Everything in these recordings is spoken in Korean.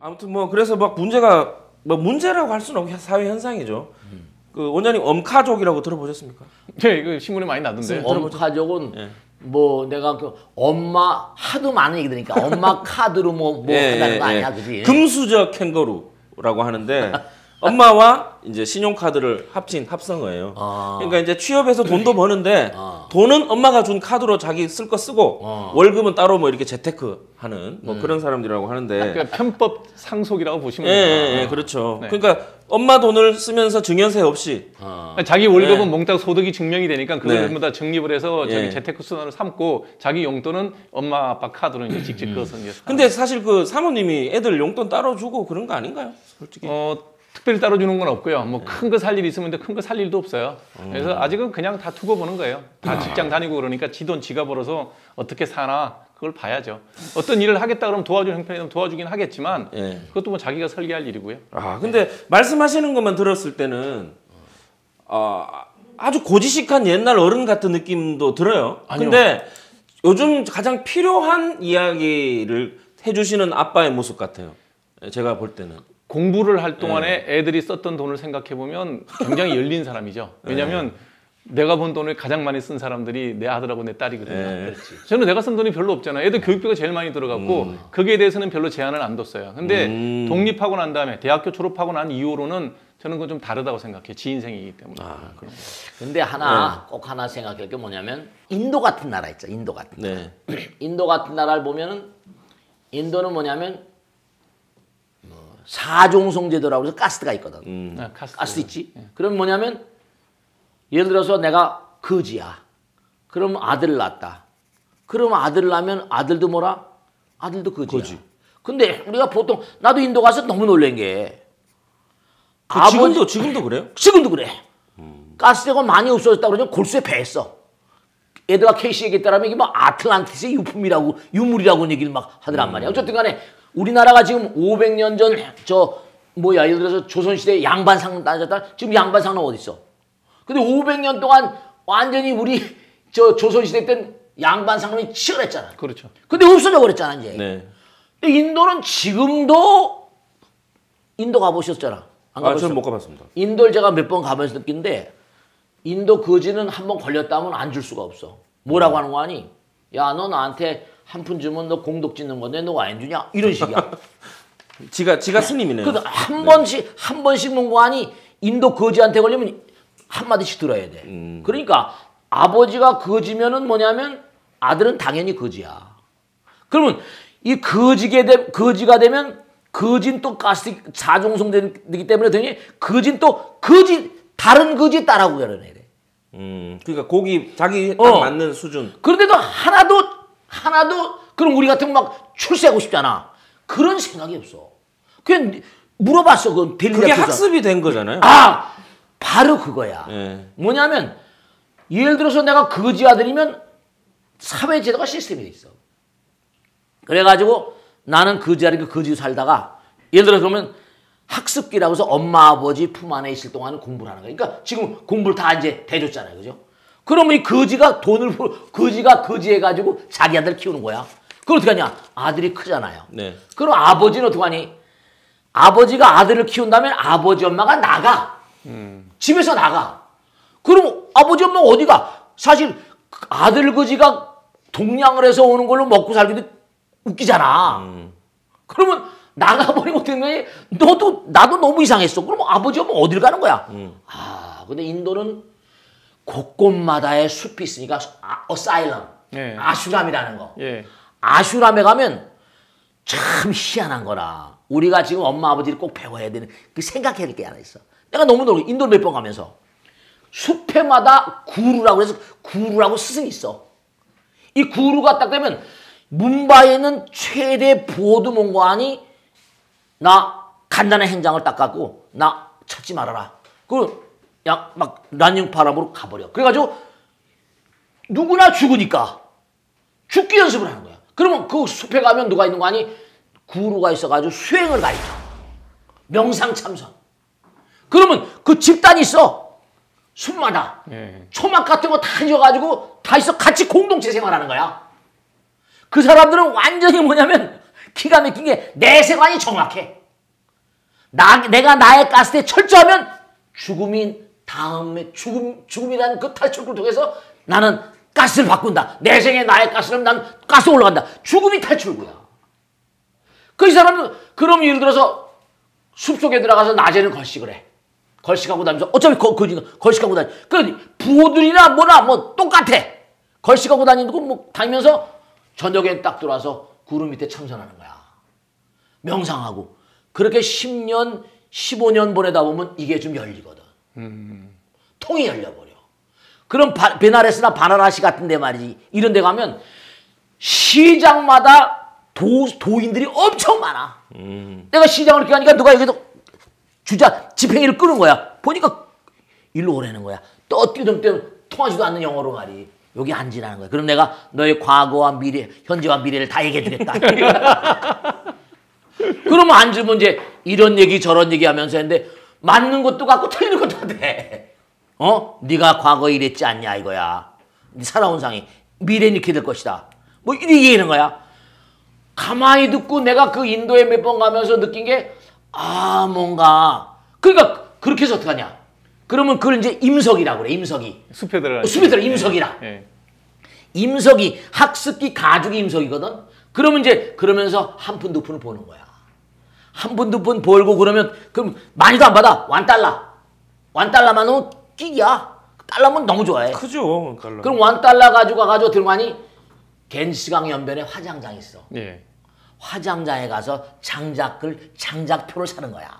아무튼 뭐 그래서 막 문제가 뭐 문제라고 할 수는 없고 사회 현상이죠. 그 원장님 엄카족이라고 들어보셨습니까? 네, 이거 신문에 많이 나던데. 엄카족은 뭐 내가 그 엄마 하도 많은 얘기 들으니까 엄마 카드로 뭐 한다는 거 아니야, 그지? 금수저 캥거루라고 하는데 엄마와 이제 신용카드를 합친 합성어예요. 그러니까 이제 취업해서 돈도 버는데 돈은 엄마가 준 카드로 자기 쓸 거 쓰고 월급은 따로 뭐 이렇게 재테크하는 뭐 그런 사람들이라고 하는데. 그러니까 편법 상속이라고 보시면 돼요. 예, 그렇죠. 네. 그러니까 엄마 돈을 쓰면서 증여세 없이 자기 월급은 몽땅 소득이 증명이 되니까 그걸 전부 다 적립을 해서 저기 재테크 수단으로 삼고 자기 용돈은 엄마 아빠 카드로 이제 직접 그것은 이제. 근데 사실 그 사모님이 애들 용돈 따로 주고 그런 거 아닌가요? 솔직히. 특별히 따로 주는 건 없고요. 뭐 큰 거 살 일 있으면 큰 거 살 일도 없어요. 그래서 아직은 그냥 다 두고 보는 거예요. 다 직장 다니고 그러니까 지 돈 지가 벌어서 어떻게 사나 그걸 봐야죠. 어떤 일을 하겠다 그러면 도와주는 형편이면 도와주긴 하겠지만 그것도 뭐 자기가 설계할 일이고요. 근데 말씀하시는 것만 들었을 때는 아주 고지식한 옛날 어른 같은 느낌도 들어요. 아니요. 근데 요즘 가장 필요한 이야기를 해주시는 아빠의 모습 같아요. 제가 볼 때는. 공부를 할 동안에 애들이 썼던 돈을 생각해보면 굉장히 열린 사람이죠. 왜냐하면 내가 번 돈을 가장 많이 쓴 사람들이 내 아들하고 내 딸이거든요. 저는 내가 쓴 돈이 별로 없잖아요. 애들 교육비가 제일 많이 들어갔고 거기에 대해서는 별로 제한을 안 뒀어요. 근데 독립하고 난 다음에 대학교 졸업하고 난 이후로는 저는 그건 좀 다르다고 생각해요. 지 인생이기 때문에. 그런 거. 근데 하나 꼭 하나 생각할 게 뭐냐면 인도 같은 나라 있죠. 인도 같은 나라. 인도 같은 나라를 보면은 인도는 뭐냐면 사종송 제도라고 해서 카스트가 있거든. 카스트 있지. 그럼 뭐냐면 예를 들어서 내가 거지야. 그럼 아들을 낳았다. 그럼 아들을 낳으면 아들도 뭐라? 아들도 거지야. 근데 우리가 보통 나도 인도 가서 너무 놀란 게 지금도 그래요? 지금도 그래. 가스대가 많이 없어졌다고 그러면 골수에 배했어. 애들가 케이시 얘기했다라면 이게 뭐 아틀란티스의 유품이라고 유물이라고 얘기를 막 하더란 말이야. 어쨌든 간에 우리나라가 지금 500년 전 예를 들어서 조선시대 양반상 따졌다. 지금 양반상은 어디 있어? 근데 500년 동안 완전히 우리 조선시대 때는 양반상이 치열했잖아. 그렇죠. 근데 없어져 버렸잖아 이제. 네. 근데 인도는 지금도 인도 가보셨잖아. 안 가보셨어? 저는 못 가봤습니다. 인도를 제가 몇 번 가면서 느낀데 인도 거지는 한 번 걸렸다면 안 줄 수가 없어. 뭐라고 하는 거 아니? 야, 너 나한테 한 푼 주면 너 공덕 짓는 건데 너 왜 안 주냐? 이런 식이야. 지가 스님이네요. 한 번씩 농구하니 인도 거지한테 걸리면 한 마디씩 들어야 돼. 그러니까 아버지가 거지면은 뭐냐면 아들은 당연히 거지야. 그러면 이 거지가 되면 거진 또 가스 사종송 되기 때문에 되니 거진 또 다른 거지 따라고 결혼해야 돼. 그러니까 고기 자기 딱 맞는 수준. 그런데도 하나도 그럼 우리 같으면 막 출세하고 싶잖아. 그런 생각이 없어. 그냥 물어봤어. 그게 학습이 된 거잖아요. 바로 그거야. 뭐냐면 예를 들어서 내가 거지 아들이면 사회제도가 시스템이 돼 있어. 그래가지고 나는 거지 아들이고 거지로 살다가 예를 들어 그러면 학습기라고 해서 엄마 아버지 품 안에 있을 동안 공부를 하는 거야. 그러니까 지금 공부를 다 이제 대줬잖아요. 그죠? 그러면 이 거지가 거지가 거지 해가지고 자기 아들 키우는 거야. 그걸 어떻게 하냐? 아들이 크잖아요. 그럼 아버지는 어떻게 하니? 아버지가 아들을 키운다면 아버지 엄마가 나가. 집에서 나가. 그럼 아버지 엄마가 어디가? 사실 아들 거지가 동양을 해서 오는 걸로 먹고 살기도 웃기잖아. 그러면 나가버리면 어떻게 되는 거야? 나도 너무 이상했어. 그럼 아버지 엄마 어딜 가는 거야? 근데 인도는 곳곳마다의 숲이 있으니까 어사일럼, 아슈람이라는 거. 아슈람에 가면 참 희한한 거라. 우리가 지금 엄마 아버지를 꼭 배워야 되는 그 생각해야 될 게 하나 있어. 내가 너무 놀라. 인도를 몇 번 가면서 숲에마다 구루라고 해서 구루라고 스승이 있어. 이 구루가 딱 되면 뭄바이에는 최대 보드몽고안이 나 간단한 행장을 딱 갖고 나 찾지 말아라. 그리고 막 난닝파람으로 가버려. 그래가지고 누구나 죽으니까 죽기 연습을 하는 거야. 그러면 그 숲에 가면 누가 있는 거 아니? 구루가 있어가지고 수행을 가르쳐. 명상참선. 그러면 그 집단이 있어. 숲마다. 초막 같은 거 다 지어가지고 다 있어. 같이 공동체 생활하는 거야. 그 사람들은 완전히 뭐냐면 기가 막힌 게 내세관이 정확해. 내가 나의 가스에 철저하면 죽음이 다음에 죽음이라는 그 탈출구를 통해서 나는 가스를 바꾼다. 내 생에 나의 가스는 난 가스 올라간다. 죽음이 탈출구야. 그 이 사람은 그럼 예를 들어서 숲속에 들어가서 낮에는 걸식을 해. 걸식하고 다니면서 어차피 걸식하고 다니. 그 부호들이나 뭐나 뭐 똑같아. 걸식하고 다니고 뭐 다니면서 저녁에 딱 들어와서 구름 밑에 참선하는 거야. 명상하고. 그렇게 10년, 15년 보내다 보면 이게 좀 열리거든. 통이 열려버려. 그럼 베나레스나 바나나시 같은 데 말이지. 이런 데 가면 시장마다 도인들이 엄청 많아. 내가 시장을 이렇게 가니까 누가 여기서 지팽이를 끄는 거야. 보니까 일로 오라는 거야. 떠뛰든 통하지도 않는 영어로 말이. 여기 앉으라는 거야. 그럼 내가 너의 과거와 미래, 현재와 미래를 다 얘기해 주겠다. 그러면 앉으면 이제 이런 얘기 저런 얘기 하면서 했는데 맞는 것도 같고 틀리는 것도 같아. 네가 과거에 이랬지 않냐 이거야. 네 살아온 상이 미래는 이렇게 될 것이다. 뭐 이렇게 얘기하는 거야. 가만히 듣고 내가 그 인도에 몇 번 가면서 느낀 게 뭔가 그러니까 그렇게 해서 어떡하냐. 그러면 그걸 이제 임석이라고 그래. 임석이. 숲에 들어가. 임석이라. 네. 임석이 학습기 가죽이 임석이거든. 그러면 이제 그러면서 한 푼 두 푼을 보는 거야. 한 푼 두 푼 벌고 그러면 그럼 많이도 안 받아. $1. $1만 끼기야. 달러면 너무 좋아해. 크죠. 달러. 그럼 $1 가지고 들어가니 겐스강 연변에 화장장이 있어. 예. 화장장에 가서 장작표를 사는 거야.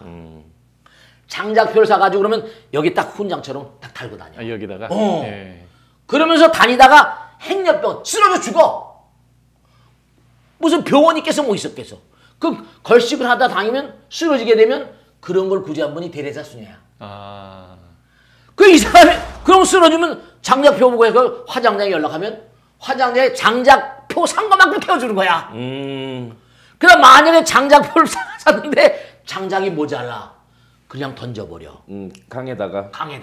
장작표를 사가지고 그러면 여기 딱 훈장처럼 딱 달고 다녀. 여기다가? 예. 그러면서 다니다가 행렬병 쓰러져 죽어. 무슨 병원이 께서 뭐 있었겠어. 그 걸식을 하다 다니면 쓰러지게 되면 그런 걸 구제한 분이 데레사 수녀야. 그 이 사람이 그럼 쓰러지면 장작표 보고 그 화장장에 연락하면 화장장에 장작표 산 것만큼 태워주는 거야. 그럼 만약에 장작표를 샀는데 장작이 모자라. 그냥 던져버려. 강에다가. 네.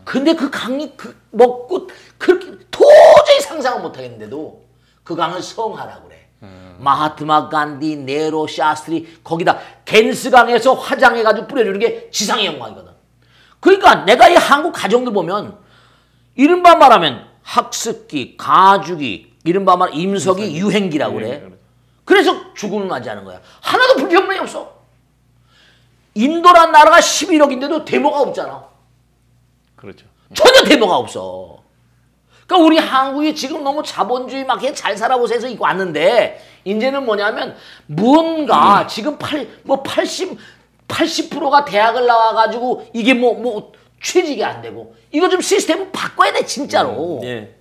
근데 그 강이 먹고 그렇게 도저히 상상을 못하겠는데도 그 강을 성하라고 그래. 마하트마 간디, 네로, 샤스트리 거기다 겐스강에서 화장해가지고 뿌려주는 게 지상의 영광이거든. 그러니까 내가 이 한국 가정들 보면 이른바 말하면 학습기, 가죽이, 이른바 말하면 임석이 유행기라고 그래. 그래서 죽음을 맞이하는 거야. 하나도 불평만이 없어. 인도란 나라가 11억인데도 데모가 없잖아. 그렇죠. 전혀 데모가 없어. 그러니까 우리 한국이 지금 너무 자본주의 막 잘 살아보세요 해서 이거 왔는데 이제는 뭐냐면 뭔가 지금 80%가 대학을 나와가지고 이게 뭐 취직이 안 되고 이거 좀 시스템을 바꿔야 돼 진짜로. 예.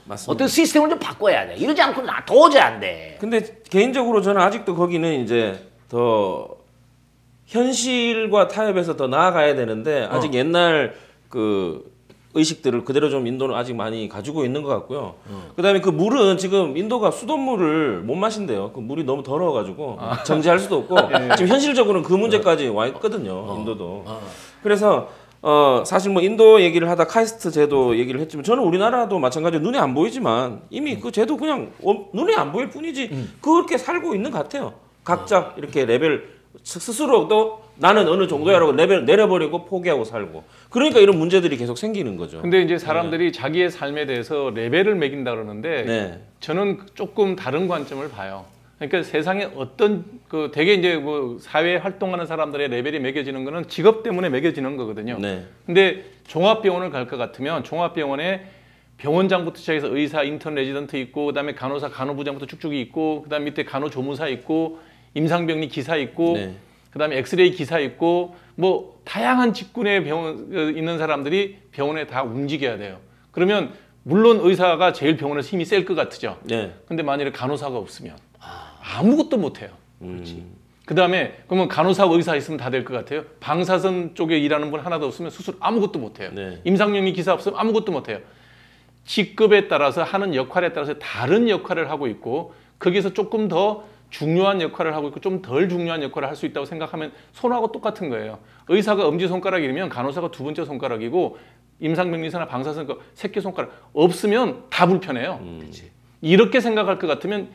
맞습니다. 어떤 시스템을 좀 바꿔야 돼. 이러지 않고 나 도저히 안 돼. 근데 개인적으로 저는 아직도 거기는 이제 더 현실과 타협해서 더 나아가야 되는데 아직 옛날 그 의식들을 그대로 좀 인도는 아직 많이 가지고 있는 것 같고요. 그다음에 그 물은 지금 인도가 수돗물을 못 마신대요. 그 물이 너무 더러워가지고 정지할 수도 없고 지금 현실적으로는 그 문제까지 와 있거든요. 인도도. 그래서 사실 뭐 인도 얘기를 하다 카스트 제도 얘기를 했지만 저는 우리나라도 마찬가지로 눈에 안 보이지만 이미 그 제도 그냥 눈에 안 보일 뿐이지 그렇게 살고 있는 것 같아요. 각자 이렇게 레벨 스스로도 나는 어느 정도야라고 레벨 내려버리고 포기하고 살고 그러니까 이런 문제들이 계속 생기는 거죠. 근데 이제 사람들이 자기의 삶에 대해서 레벨을 매긴다 그러는데 저는 조금 다른 관점을 봐요. 그러니까 세상에 어떤 그 되게 이제 뭐 사회 활동하는 사람들의 레벨이 매겨지는 거는 직업 때문에 매겨지는 거거든요. 근데 종합병원을 갈 것 같으면 종합병원에 병원장부터 시작해서 의사, 인턴, 레지던트 있고 그다음에 간호사, 간호부장부터 쭉쭉 있고 그다음 밑에 간호조무사 있고 임상병리 기사 있고 그다음에 엑스레이 기사 있고 뭐 다양한 직군의 병원 있는 사람들이 병원에 다 움직여야 돼요. 그러면 물론 의사가 제일 병원에서 힘이 셀 것 같죠. 근데 만일에 간호사가 없으면 아무것도 못 해요. 그다음에 그러면 간호사, 의사 있으면 다 될 것 같아요. 방사선 쪽에 일하는 분 하나도 없으면 수술 아무것도 못 해요. 임상병리 기사 없으면 아무것도 못 해요. 직급에 따라서 하는 역할에 따라서 다른 역할을 하고 있고 거기서 조금 더 중요한 역할을 하고 있고 좀 덜 중요한 역할을 할 수 있다고 생각하면 손하고 똑같은 거예요. 의사가 엄지손가락이면 간호사가 두 번째 손가락이고 임상병리사나 방사선과 새끼손가락 없으면 다 불편해요. 이렇게 생각할 것 같으면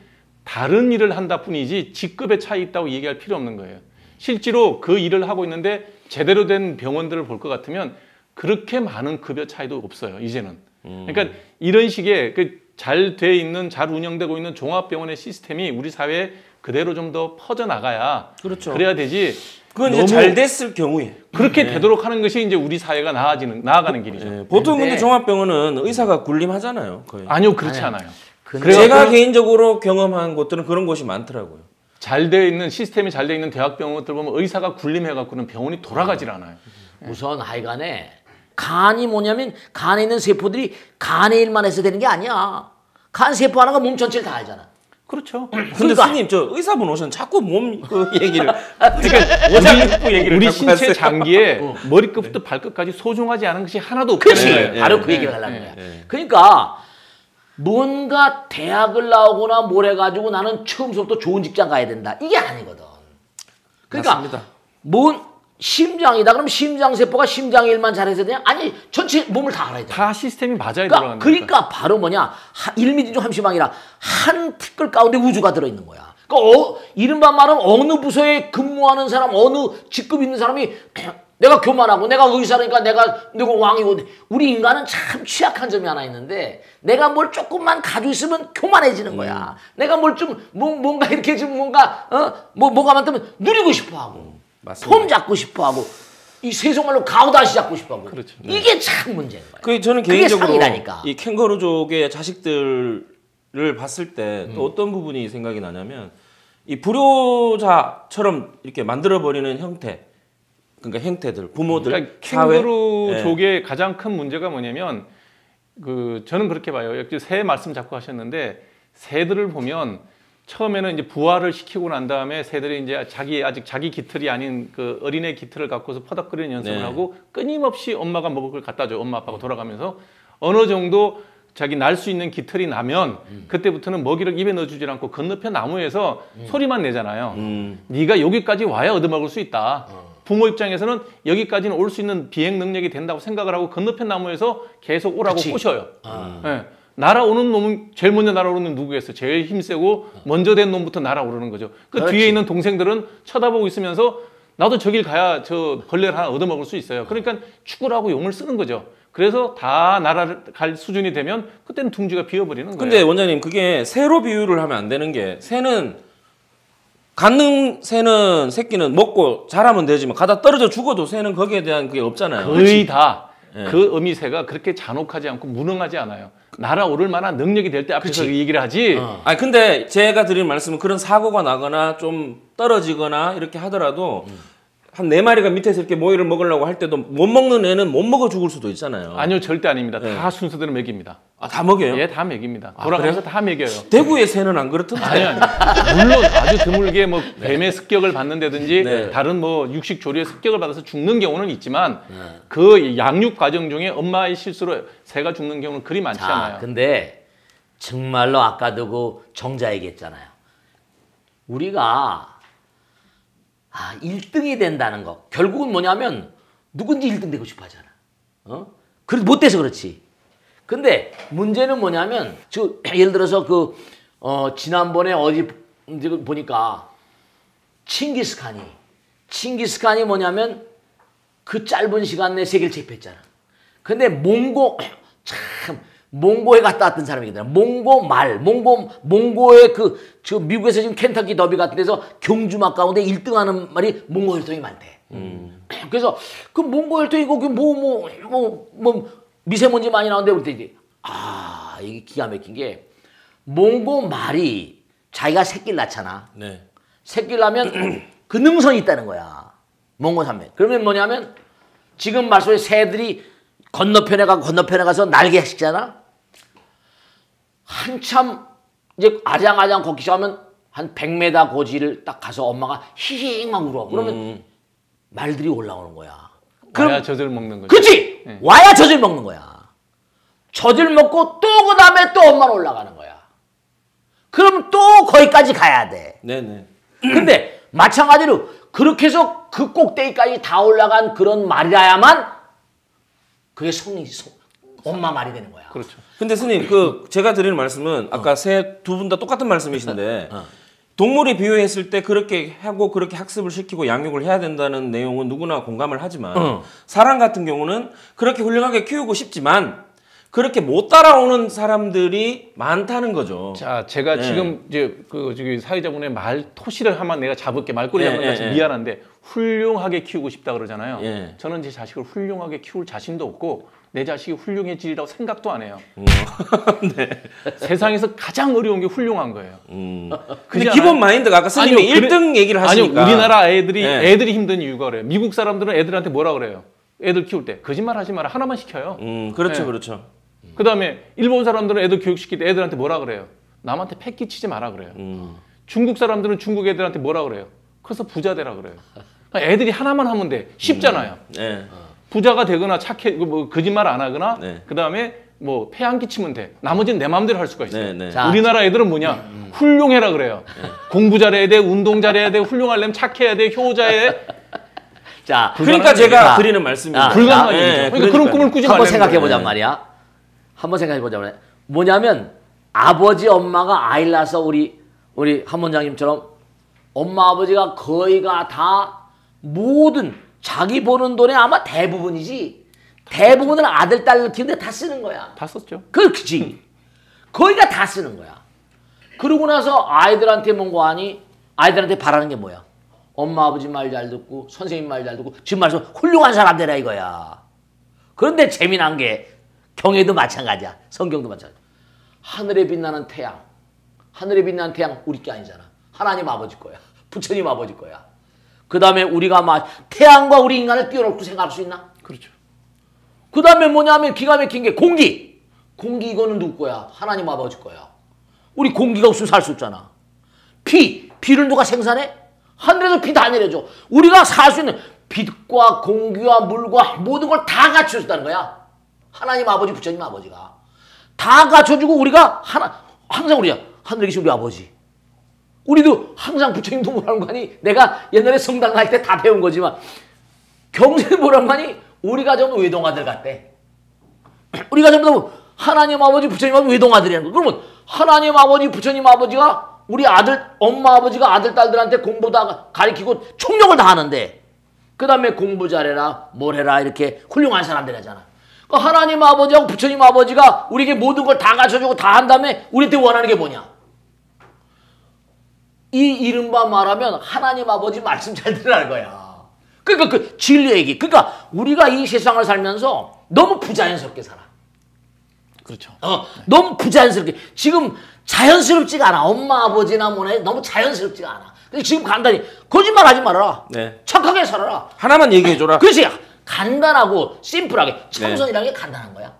다른 일을 한다 뿐이지 직급의 차이 있다고 얘기할 필요 없는 거예요. 실제로 그 일을 하고 있는데 제대로 된 병원들을 볼 것 같으면 그렇게 많은 급여 차이도 없어요. 이제는. 그러니까 이런 식의 잘 돼 있는, 잘 운영되고 있는 종합병원의 시스템이 우리 사회에 그대로 좀 더 퍼져나가야 그렇죠. 그래야 되지. 그건 이제 잘 됐을 경우에 그렇게 되도록 하는 것이 이제 우리 사회가 나아가는 길이죠. 보통 근데 종합병원은 의사가 군림하잖아요. 거의. 아니요, 그렇지 않아요. 제가 개인적으로 경험한 곳들은 그런 곳이 많더라고요. 잘 돼 있는 시스템이 잘 돼 있는 대학병원들 보면 의사가 군림해갖고는 병원이 돌아가질 않아요. 우선 하여간에 간이 뭐냐면 간에 있는 세포들이 간의 일만 해서 되는 게 아니야. 간 세포 하나가 몸 전체를 다 알잖아. 그렇죠. 근데 그러니까. 스님 저 의사분 오셨는데 자꾸 몸 그 얘기를 그러니까 우리 신체 장기에 머리끝부터 발끝까지 소중하지 않은 것이 하나도 없잖아요. 그렇지. 바로 그 얘기를 하려는 거야. 그러니까 뭔가 대학을 나오거나 뭘 해가지고 나는 처음부터 좋은 직장 가야 된다. 이게 아니거든. 그러니까 맞습니다. 뭔 심장이다. 그럼 심장세포가 심장 일만 잘해서 되냐? 아니 전체 몸을 다 알아야 돼. 다 시스템이 맞아야 돌아가는 거니까. 그러니까 바로 뭐냐 1미터 중 함시방이라 한 티끌 가운데 우주가 들어있는 거야. 그러니까 이른바 말하면 어느 부서에 근무하는 사람, 어느 직급 있는 사람이 내가 교만하고 내가 의사니까 내가 왕이고. 우리 인간은 참 취약한 점이 하나 있는데 내가 뭘 조금만 가지고 있으면 교만해지는 거야. 내가 뭘 좀 뭔가 이렇게 좀 뭔가 뭐가 많다면 누리고 싶어하고 폼 잡고 싶어하고 이 세속말로 가오다시 잡고 싶어하고. 그렇죠. 이게 참 문제인 거야. 저는 개인적으로 상이라니까. 이 캥거루족의 자식들을 봤을 때 또 어떤 부분이 생각이 나냐면 이 불효자처럼 이렇게 만들어버리는 형태. 그러니까 형태들, 부모들, 그러니까 사회. 캥거루족의 가장 큰 문제가 뭐냐면 저는 그렇게 봐요. 새 말씀 자꾸 하셨는데 새들을 보면 처음에는 이제 부화를 시키고 난 다음에 새들이 이제 아직 자기 깃털이 아닌 그 어린애 깃털을 갖고서 퍼덕거리는 연습을 하고 끊임없이 엄마가 먹을 걸 갖다 줘요. 엄마 아빠가 돌아가면서 어느 정도 자기 날 수 있는 깃털이 나면 그때부터는 먹이를 입에 넣어주질 않고 건너편 나무에서 소리만 내잖아요. 네가 여기까지 와야 얻어먹을 수 있다. 부모 입장에서는 여기까지는 올 수 있는 비행 능력이 된다고 생각을 하고 건너편 나무에서 계속 오라고 꼬셔요. 네. 날아오는 놈은 제일 먼저 날아오는 놈은 누구겠어요? 제일 힘세고 먼저 된 놈부터 날아오르는 거죠. 뒤에 있는 동생들은 쳐다보고 있으면서 나도 저길 가야 저 벌레를 하나 얻어먹을 수 있어요. 그러니까 축구를 하고 용을 쓰는 거죠. 그래서 다 날아갈 수준이 되면 그때는 둥지가 비어버리는 거예요. 근데 원장님 그게 새로 비유를 하면 안 되는 게 갖는 새는 새끼는 먹고 자라면 되지만 가다 떨어져 죽어도 새는 거기에 대한 그게 없잖아요. 거의 다 그 어미새가 그렇게 잔혹하지 않고 무능하지 않아요. 날아오를 만한 능력이 될 때 앞에서 그 얘기를 하지. 근데 제가 드리는 말씀은 그런 사고가 나거나 좀 떨어지거나 이렇게 하더라도 한 4마리가 밑에서 이렇게 모이를 먹으려고 할 때도 못 먹는 애는 못 먹어 죽을 수도 있잖아요. 아니요, 절대 아닙니다. 다 순서대로 먹입니다. 다 먹여요? 예, 다 먹입니다. 돌아가면서 다 먹여요. 대구의 새는 안 그렇던데? 아니요. 물론 아주 드물게 뭐 뱀의 습격을 받는다든지 다른 뭐 육식 조류의 습격을 받아서 죽는 경우는 있지만 그 양육 과정 중에 엄마의 실수로 새가 죽는 경우는 그리 많지 않아요. 근데 정말로 아까도 그 정자 얘기했잖아요. 우리가 1등이 된다는 거. 결국은 뭐냐면 누군지 1등 되고 싶어 하잖아. 그래도 못 돼서 그렇지. 근데 문제는 뭐냐면 예를 들어서 지난번에 어디 보니까 칭기스칸이 뭐냐면 그 짧은 시간 내에 세계를 제패했잖아. 근데 몽고에 갔다 왔던 사람이거든. 몽고의 미국에서 지금 켄터키 더비 같은 데서 경주막 가운데 1등하는 말이 몽고 혈통이 많대. 그래서 그 몽고 혈통이 미세먼지 많이 나오는데 그랬더니 이게 기가 막힌 게 몽고 말이 자기가 새끼를 낳잖아. 네. 새끼를 낳으면 그 능선이 있다는 거야. 몽고 산맥. 그러면 뭐냐면 지금 말씀에 새들이 건너편에 가서 날개 씻잖아. 한참 이제 아장아장 걷기 시작하면 한 100m 고지를 딱 가서 엄마가 히히히 막 울어. 그러면 말들이 올라오는 거야. 와야 젖을 먹는 거죠. 그렇지. 와야 젖을 먹는 거야. 젖을 먹고 또 그 다음에 또 엄마는 올라가는 거야. 그럼 또 거기까지 가야 돼. 네네. 근데 마찬가지로 그렇게 해서 그 꼭대기까지 다 올라간 그런 말이라야만 그게 엄마 말이 되는 거야. 그렇죠. 근데 스님 제가 드리는 말씀은 아까 두 분 다 똑같은 말씀이신데 동물에 비유했을 때 그렇게 하고 그렇게 학습을 시키고 양육을 해야 된다는 내용은 누구나 공감을 하지만 사람 같은 경우는 그렇게 훌륭하게 키우고 싶지만 그렇게 못 따라오는 사람들이 많다는 거죠. 자, 제가 지금 이제 저기 사회자분의 말 토시를 하면 내가 잡을게 말꼬리 잡는 것 같이 미안한데 훌륭하게 키우고 싶다 그러잖아요. 저는 제 자식을 훌륭하게 키울 자신도 없고 내 자식이 훌륭해지리라고 생각도 안 해요. 네. 세상에서 가장 어려운 게 훌륭한 거예요. 근데 기본 마인드가 아까 스님이 1등 얘기를 하시니까. 아니요, 우리나라 애들이 힘든 이유가 그래요. 미국 사람들은 애들한테 뭐라 그래요? 애들 키울 때 거짓말 하지 마라 하나만 시켜요. 그렇죠, 그렇죠. 그다음에 일본 사람들은 애들 교육시킬 때 애들한테 뭐라 그래요? 남한테 패 끼치지 마라 그래요. 중국 사람들은 중국 애들한테 뭐라 그래요? 커서 부자 되라 그래요. 그러니까 애들이 하나만 하면 돼. 쉽잖아요. 부자가 되거나 착해 뭐 거짓말 안 하거나 그다음에 뭐 패 안 끼치면 돼. 나머지는 내 마음대로 할 수가 있어요. 자, 우리나라 애들은 뭐냐? 훌륭해라 그래요. 공부 잘해야 돼, 운동 잘해야 돼, 훌륭하려면 착해야 돼, 효자해. 자, 그러니까 제가 드리는 말씀입니다. 불가능한 얘기죠. 그러니까 그런 꿈을 꾸지 말라는 한번 생각해 보자 말이야. 한번 생각해 보자 말이야. 뭐냐면 아버지 엄마가 아이를 낳아서 우리 한 원장님처럼 엄마 아버지가 거의가 다 모든 자기 버는 돈의 아마 대부분이지 대부분을 아들 딸을 키우는데 다 쓰는 거야. 다 썼죠. 그렇지. 거의가 다 쓰는 거야. 그러고 나서 아이들한테 뭔가 하니 아이들한테 바라는 게 뭐야? 엄마 아버지 말 잘 듣고 선생님 말 잘 듣고 지금 말해서 훌륭한 사람 되라 이거야. 그런데 재미난 게 경애도 마찬가지야. 성경도 마찬가지야. 하늘에 빛나는 태양. 하늘에 빛나는 태양 우리 게 아니잖아. 하나님 아버지 거야. 부처님 아버지 거야. 그 다음에 우리가 태양과 우리 인간을 띄워놓고 생각할 수 있나? 그렇죠. 그 다음에 뭐냐면 기가 막힌 게 공기. 공기 이거는 누구 거야? 하나님 아버지 거야. 우리 공기가 없으면 살 수 없잖아. 비를 누가 생산해? 하늘에서 비 다 내려줘. 우리가 살 수 있는 빛과 공기와 물과 모든 걸 다 갖춰줬다는 거야. 하나님 아버지 부처님 아버지가 다 갖춰주고 우리가 항상 우리야. 하늘에 계신 우리 아버지. 우리도 항상 부처님도 뭐라는 거 아니? 내가 옛날에 성당 갈 때 다 배운 거지만 경전에 뭐라는 거 아니? 우리가 전부 외동아들 같대. 우리가 전부 하나님 아버지 부처님 아버지 외동아들이라는 거. 그러면 하나님 아버지 부처님 아버지가 우리 엄마 아버지가 아들 딸들한테 공부 다 가르치고 총력을 다 하는데 그 다음에 공부 잘해라 뭘 해라 이렇게 훌륭한 사람들이잖아. 그러니까 하나님 아버지하고 부처님 아버지가 우리에게 모든 걸 다 갖춰주고 다 한 다음에 우리한테 원하는 게 뭐냐? 이 이른바 말하면 하나님 아버지 말씀 잘 들으라는 거야. 그러니까 그 진리 얘기. 그러니까 우리가 이 세상을 살면서 너무 부자연스럽게 살아. 그렇죠. 너무 부자연스럽게. 지금 자연스럽지가 않아. 엄마 아버지나 뭐나 너무 자연스럽지가 않아. 근데 지금 간단히 거짓말 하지 말아라. 네. 착하게 살아라. 하나만 얘기해줘라. 그렇지. 간단하고 심플하게. 참선이라는 게 간단한 거야.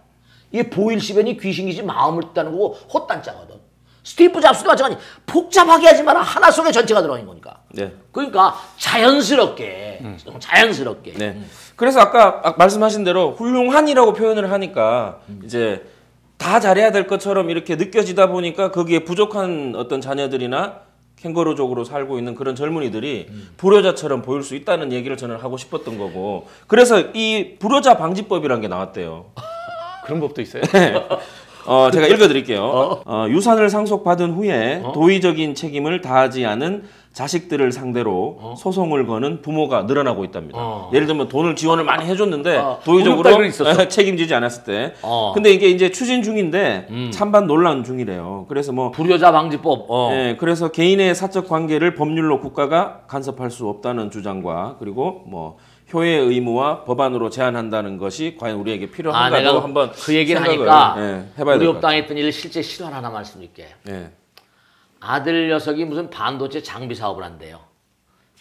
이게 보일시변이 귀신이지 마음을 뜻하는 거고 헛단자거든. 스티브 잡스도 마찬가지. 복잡하게 하지 마라. 하나 속에 전체가 들어있는 거니까. 네. 그러니까 자연스럽게. 자연스럽게. 네. 그래서 아까 말씀하신 대로 훌륭한이라고 표현을 하니까 이제 다 잘해야 될 것처럼 이렇게 느껴지다 보니까 거기에 부족한 어떤 자녀들이나 캥거루족으로 살고 있는 그런 젊은이들이 불효자처럼 보일 수 있다는 얘기를 저는 하고 싶었던 거고 그래서 이 불효자 방지법이라는 게 나왔대요. 그런 법도 있어요? 제가 읽어드릴게요. 유산을 상속받은 후에 도의적인 책임을 다하지 않은 자식들을 상대로 소송을 거는 부모가 늘어나고 있답니다. 예를 들면 돈을 지원을 많이 해줬는데 도의적으로 책임지지 않았을 때. 근데 이게 이제 추진 중인데 찬반 논란 중이래요. 그래서 뭐 불효자 방지법. 네, 그래서 개인의 사적 관계를 법률로 국가가 간섭할 수 없다는 주장과 그리고 뭐 효의 의무와 법안으로 제한한다는 것이 과연 우리에게 필요한가도 내가 한번 그 얘기를 생각을, 하니까 해봐야 우리 될 것 같아요. 업당에 했던 일을 실제 실화 하나 말씀드릴게. 네. 아들 녀석이 무슨 반도체 장비 사업을 한대요.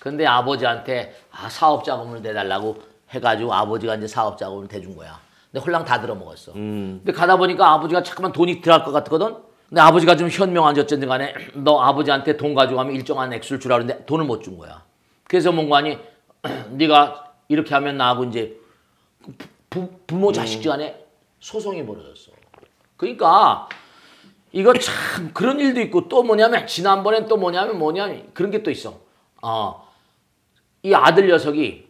근데 아버지한테 사업 자금을 내달라고 해가지고 아버지가 이제 사업 자금을 대준 거야. 근데 홀랑 다 들어먹었어. 근데 가다 보니까 아버지가 자꾸만 돈이 들어갈 것 같거든. 근데 아버지가 좀 현명한지 어쨌든 간에 너 아버지한테 돈 가지고 가면 일정한 액수를 주라 그러는데 돈을 못 준 거야. 그래서 뭔가 하니 네가 이렇게 하면 나하고 이제 부모 자식 간에 소송이 벌어졌어. 그러니까 이거 참 그런 일도 있고 또 뭐냐면 지난번엔 또 뭐냐면 그런 게 또 있어. 이 아들 녀석이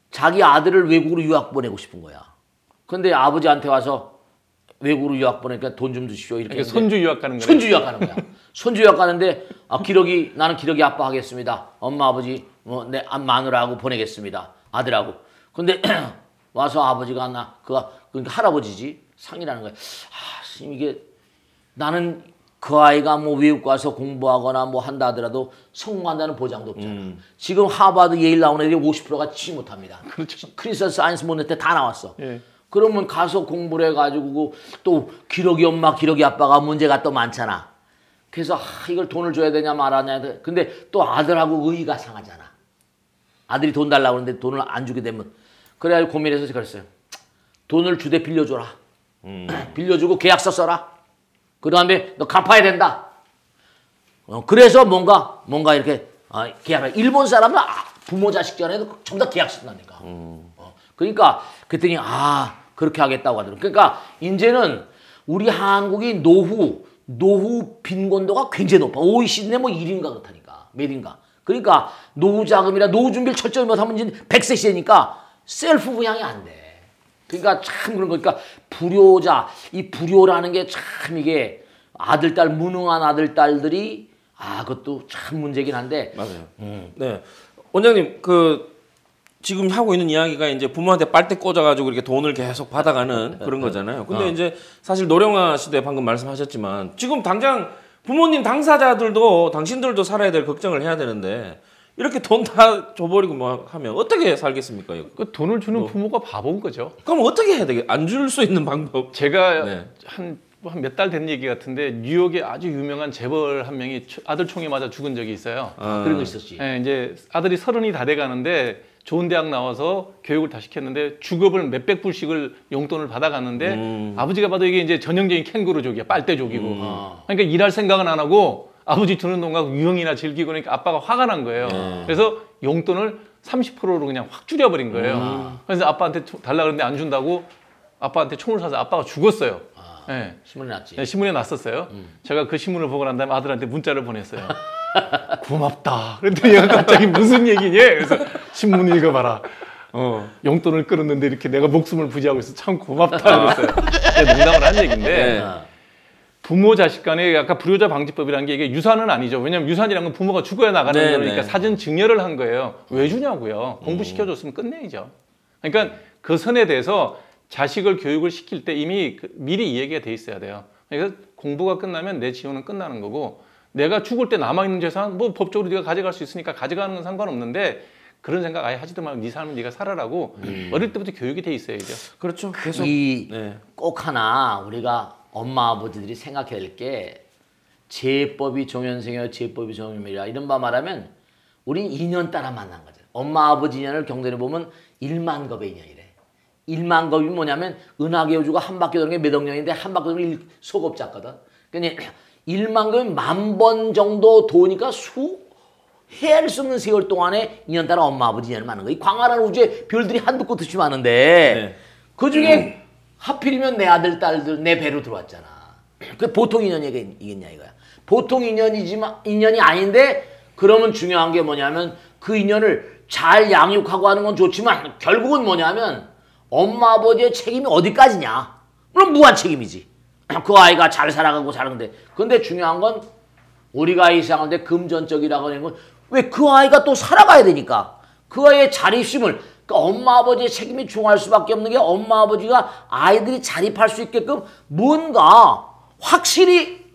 자기 아들을 외국으로 유학 보내고 싶은 거야. 근데 아버지한테 와서 외국으로 유학 보내니까 돈 좀 주십시오. 이렇게 그러니까 손주 유학 가는 거예요. 손주 유학 가는 거야. 손주 유학 가는데 나는 기러기 아빠 하겠습니다. 엄마 아버지 내 마누라하고 보내겠습니다. 아들하고. 근데 와서 아버지가 그러니까 할아버지지 상이라는 거야. 이게 나는 그 아이가 뭐 외국 가서 공부하거나 뭐 한다 하더라도 성공한다는 보장도 없잖아. 지금 하버드 예일 나온 애들이 50%가 취직 못합니다. 그렇죠. 크리스천 사이언스 모델 때 다 나왔어. 예. 그러면 가서 공부를 해가지고 또 기러기 엄마 기러기 아빠가 문제가 또 많잖아. 그래서 이걸 돈을 줘야 되냐 말아냐. 근데 또 아들하고 의의가 상하잖아. 아들이 돈 달라고 하는데 돈을 안 주게 되면. 그래가지고 고민해서 그랬어요. 돈을 주되 빌려줘라. 빌려주고 계약서 써라. 그 다음에 너 갚아야 된다. 그래서 뭔가 이렇게 계약을. 일본 사람은 부모 자식 전에도 전부 다 계약 쓴다니까. 그러니까 그랬더니 그렇게 하겠다고 하더라고요. 그러니까 이제는 우리 한국이 노후 빈곤도가 굉장히 높아. OECD 내 뭐 1인가 그렇다니까. 몇 인가. 그러니까 노후 자금이나 노후 준비를 철저히 못하면 이제 100세 시대니까 셀프 부양이 안 돼. 그러니까 참 그런 거니까 불효자, 이 불효라는 게 참 이게 아들딸 무능한 아들딸들이 그것도 참 문제긴 한데. 맞아요. 네. 원장님 지금 하고 있는 이야기가 이제 부모한테 빨대 꽂아가지고 이렇게 돈을 계속 받아가는 그런 거잖아요. 근데 이제 사실 노령화 시대 방금 말씀하셨지만 지금 당장 부모님 당사자들도 당신들도 살아야 될 걱정을 해야 되는데 이렇게 돈 다 줘버리고 뭐 하면 어떻게 살겠습니까? 그 돈을 주는 부모가 바보인 거죠. 그럼 어떻게 해야 되겠? 안 줄 수 있는 방법. 제가 한 몇 달 된 얘기 같은데 뉴욕에 아주 유명한 재벌 한 명이 아들 총에 맞아 죽은 적이 있어요. 그런 거 있었지. 네, 이제 아들이 30이 다 돼가는데 좋은 대학 나와서 교육을 다 시켰는데 주급을 몇백 불씩을 용돈을 받아갔는데 아버지가 봐도 이게 이제 전형적인 캥거루족이야. 빨대족이고. 그러니까 일할 생각은 안 하고 아버지 주는 돈 갖고 유흥이나 즐기고 그러니까 아빠가 화가 난 거예요. 그래서 용돈을 30%로 그냥 확 줄여버린 거예요. 그래서 아빠한테 달라 그랬는데 안 준다고 아빠한테 총을 쏴서 아빠가 죽었어요. 네. 신문에 났지. 네, 신문에 났었어요. 제가 그 신문을 보고 난 다음에 아들한테 문자를 보냈어요. 고맙다. 그랬더니 얘가 갑자기 무슨 얘기니? 그래서 신문 읽어봐라. 용돈을 끌었는데 이렇게 내가 목숨을 부지하고 있어 참 고맙다 그랬어요. 농담을 한 얘기인데 부모 자식 간에 아까 불효자 방지법이라는 게 이게 유산은 아니죠. 왜냐하면 유산이라는 건 부모가 죽어야 나가는 거니까 사전 증여를 한 거예요. 왜 주냐고요. 공부시켜줬으면 끝내야죠. 그러니까 그 선에 대해서 자식을 교육을 시킬 때 이미 미리 이 얘기가 돼 있어야 돼요. 그래서 공부가 끝나면 내 지원은 끝나는 거고 내가 죽을 때 남아있는 재산 뭐 법적으로 네가 가져갈 수 있으니까 가져가는 건 상관없는데 그런 생각 아예 하지도 말고 네 삶은 네가 살아라고 어릴 때부터 교육이 돼 있어야죠. 그렇죠. 계속 꼭 하나 우리가 엄마 아버지들이 생각해야 될 게 제법이 종연생여 제법이 종연멸이라 이런 바 말하면 우린 인연 따라 만난 거죠. 엄마 아버지 인연을 경전에 보면 1만 겁의 인연이래. 1만 겁이 뭐냐면 은하계 우주가 한 바퀴 도는 게 몇 억 년인데 한 바퀴 도는 게 소급 잡거든. 그러니까 1만 겁이 1000번 정도 도니까 헤아릴 수 없는 세월 동안에 인연 따라 엄마 아버지 인연을 만난 거야. 이 광활한 우주에 별들이 한두 끝 없이 많은데 그중에 하필이면 내 아들 딸들 내 배로 들어왔잖아. 그 보통 인연이겠냐 이거야. 보통 인연이 아닌데 그러면 중요한 게 뭐냐면 그 인연을 잘 양육하고 하는 건 좋지만 결국은 뭐냐면 엄마 아버지의 책임이 어디까지냐? 물론 무한 책임이지. 그 아이가 잘 살아가고 사는데. 근데 중요한 건 우리가 이 세상을 때 금전적이라고 하는 건 왜 그 아이가 또 살아가야 되니까. 그 아이의 자립심을 그러니까 엄마 아버지의 책임이 중요할 수밖에 없는 게 엄마 아버지가 아이들이 자립할 수 있게끔 뭔가 확실히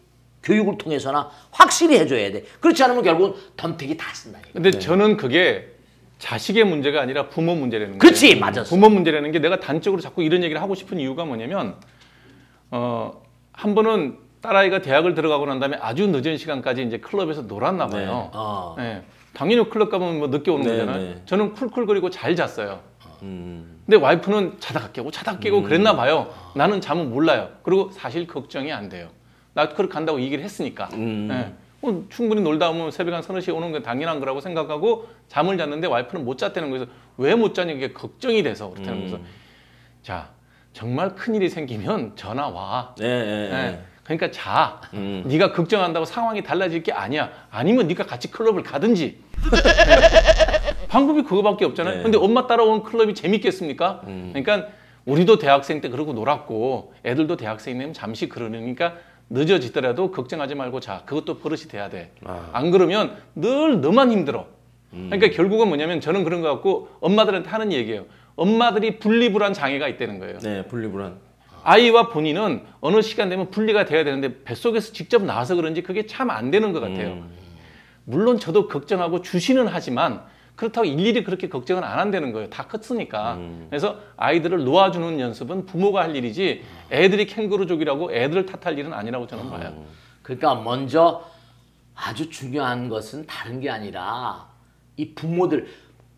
교육을 통해서나 확실히 해줘야 돼. 그렇지 않으면 결국은 덤태기 다 쓴다니까. 근데 저는 그게 자식의 문제가 아니라 부모 문제라는 거예요. 그렇지, 맞았어. 부모 문제라는 게 내가 단적으로 자꾸 이런 얘기를 하고 싶은 이유가 뭐냐면 한 번은 딸아이가 대학을 들어가고 난 다음에 아주 늦은 시간까지 이제 클럽에서 놀았나 봐요. 네. 당연히 클럽 가면 뭐 늦게 오는 거잖아요. 저는 쿨쿨거리고 잘 잤어요. 근데 와이프는 자다가 깨고 그랬나 봐요. 나는 잠은 몰라요. 그리고 사실 걱정이 안 돼요. 나 클럽 간다고 얘기를 했으니까. 네. 충분히 놀다 오면 새벽 한 서너 시에 오는 건 당연한 거라고 생각하고 잠을 잤는데 와이프는 못 잤다는 거에서 왜 못 자냐 이게 걱정이 돼서 그렇다는 거에서 자 정말 큰일이 생기면 전화 와. 그러니까 자. 네가 걱정한다고 상황이 달라질 게 아니야. 아니면 네가 같이 클럽을 가든지. 방법이 그거밖에 없잖아요. 근데 엄마 따라온 클럽이 재밌겠습니까? 그러니까 우리도 대학생 때 그러고 놀았고 애들도 대학생 되면 잠시 그러니까 늦어지더라도 걱정하지 말고 자. 그것도 버릇이 돼야 돼. 안 그러면 늘 너만 힘들어. 그러니까 결국은 뭐냐면 저는 그런 거 같고 엄마들한테 하는 얘기예요. 엄마들이 분리불안 장애가 있다는 거예요. 네, 분리불안. 아이와 본인은 어느 시간 되면 분리가 돼야 되는데 뱃속에서 직접 나와서 그런지 그게 참 안 되는 것 같아요. 물론 저도 걱정하고 주시는 하지만 그렇다고 일일이 그렇게 걱정은 안 한다는 거예요. 다 컸으니까. 그래서 아이들을 놓아주는 연습은 부모가 할 일이지 애들이 캥거루족이라고 애들을 탓할 일은 아니라고 저는 봐요. 그러니까 먼저 아주 중요한 것은 다른 게 아니라 이 부모들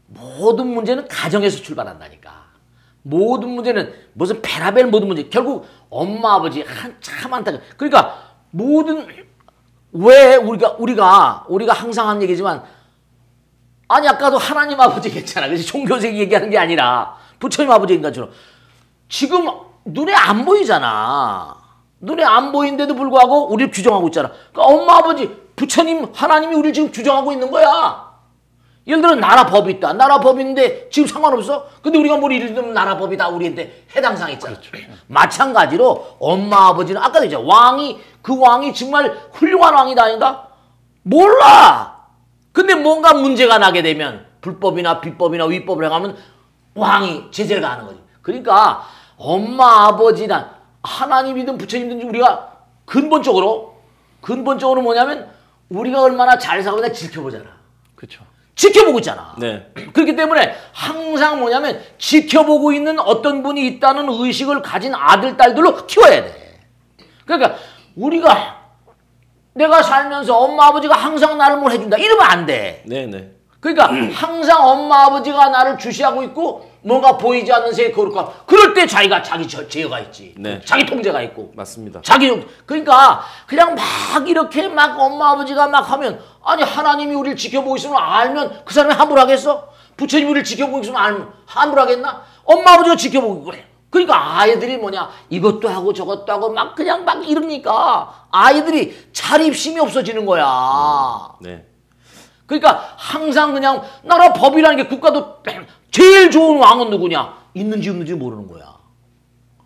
모든 문제는 가정에서 출발한다니까. 모든 문제는 무슨 베라벨 모든 문제 결국 엄마 아버지 한참 안타. 그러니까 모든 왜 우리가 항상 하는 얘기지만 아니 아까도 하나님 아버지 괜찮아. 그래서 종교적 얘기하는 게 아니라 부처님 아버지 인간처럼 지금 눈에 안 보이잖아. 눈에 안 보이는데도 불구하고 우리를 규정하고 있잖아. 그러니까 엄마 아버지 부처님 하나님이 우리를 지금 규정하고 있는 거야. 예를 들어 나라 법이 있다. 나라 법이 있는데 지금 상관없어? 근데 우리가 뭘 이를 들면 나라 법이 다 우리한테 해당 사항이 있잖아. 그렇죠. 마찬가지로 엄마 아버지는 아까도 이제 그 왕이 정말 훌륭한 왕이다 아닌가? 몰라. 근데 뭔가 문제가 나게 되면 불법이나 비법이나 위법을 행하면 왕이 제재를 가하는 거지. 그러니까 엄마 아버지나 하나님이든 부처님이든지 우리가 근본적으로 뭐냐면 우리가 얼마나 잘 살고 있나 지켜보잖아. 그렇죠. 지켜보고 있잖아. 네. 그렇기 때문에 항상 뭐냐면 지켜보고 있는 어떤 분이 있다는 의식을 가진 아들, 딸들로 키워야 돼. 그러니까 내가 살면서 엄마, 아버지가 항상 나를 뭘 해준다. 이러면 안 돼. 네네. 그러니까 항상 엄마, 아버지가 나를 주시하고 있고 뭔가 보이지 않는 새 거룩함. 그럴 때 자기 제어가 있지. 네. 자기 통제가 있고. 맞습니다. 그러니까 그냥 막 이렇게 막 엄마, 아버지가 막 하면 아니 하나님이 우리를 지켜보고 있으면 알면 그 사람이 함부로 하겠어? 부처님이 우리를 지켜보고 있으면 알면 함부로 하겠나? 엄마, 아버지가 지켜보고 그래. 그러니까 아이들이 뭐냐 이것도 하고 저것도 하고 막 그냥 막 이러니까 아이들이 자립심이 없어지는 거야. 네. 그러니까 항상 그냥 나라 법이라는 게 국가도 제일 좋은 왕은 누구냐? 있는지 없는지 모르는 거야.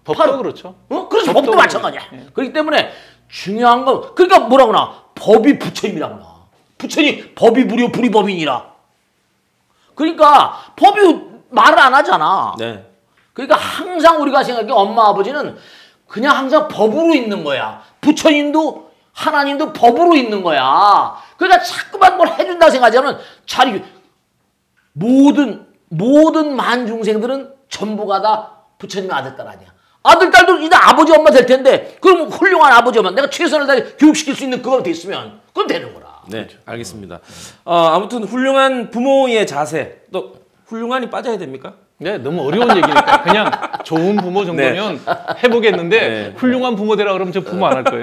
법도 그렇죠. 그래서 법도 마찬가지야. 예. 그렇기 때문에 중요한 건 그러니까 뭐라고나 법이 부처님이라고나. 법이 무려 불이법이니라. 그러니까 법이 말을 안 하잖아. 네. 그러니까 항상 우리가 생각해 엄마 아버지는 그냥 항상 법으로 있는 거야. 부처님도 하나님도 법으로 있는 거야. 그러니까 자꾸만 뭘 해준다 생각하자면 모든 만중생들은 전부가 다 부처님의 아들, 딸 아니야. 아들, 딸도 이제 아버지, 엄마 될 텐데 그럼 훌륭한 아버지, 엄마 내가 최선을 다해 교육시킬 수 있는 그거 됐으면 그건 되는 거라. 네, 알겠습니다. 아무튼 훌륭한 부모의 자세, 또 훌륭한이 빠져야 됩니까? 네, 너무 어려운 얘기니까 그냥 좋은 부모 정도면 해보겠는데 네. 훌륭한 부모 되라 그러면 저 부모 안 할 거예요.